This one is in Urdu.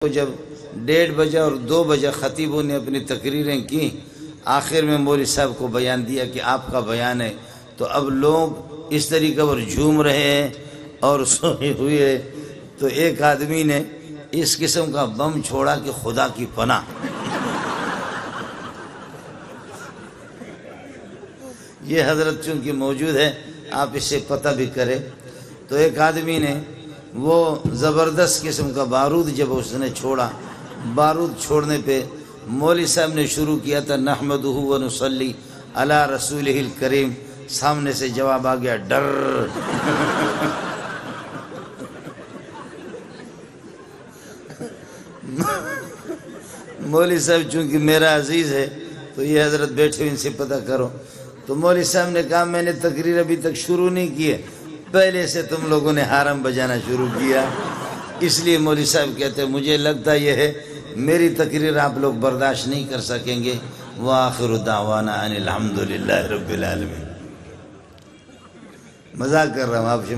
کو جب 1:30 بجے اور 2 بجے خطیبوں نے اپنی تقریریں کی، آخر میں مولوی صاحب کو بیان دیا کہ آپ کا بیان ہے، تو اب لوگ اس طریقے پر جھوم رہے ہیں اور سوئے ہوئے، تو ایک آدمی نے اس قسم کا بم چھوڑا کہ خدا کی پناہ، یہ حضرت چونکہ موجود ہے آپ اسے پتہ بھی کرے، تو ایک آدمی نے وہ زبردست قسم کا بارود جب اس نے چھوڑا، بارود چھوڑنے پہ مولوی صاحب نے شروع کیا تھا نحمدہ و نصلی علی رسولہ الکریم، سامنے سے جواب آ گیا ڈر مولوی صاحب چونکہ میرا عزیز ہے تو یہ حضرت بیٹھے ان سے پتہ کرو، تو مولوی صاحب نے کہا میں نے تقریر ابھی تک شروع نہیں کی ہے، پہلے سے تم لوگوں نے حرم بجانا شروع کیا، اس لیے مولوی صاحب کہتے ہیں مجھے لگتا یہ ہے میری تقریر آپ لوگ برداشت نہیں کر سکیں گے، وآخر دعوانا ان الحمدللہ رب العالمین۔ مذاق کر رہا ہوں آپ سے،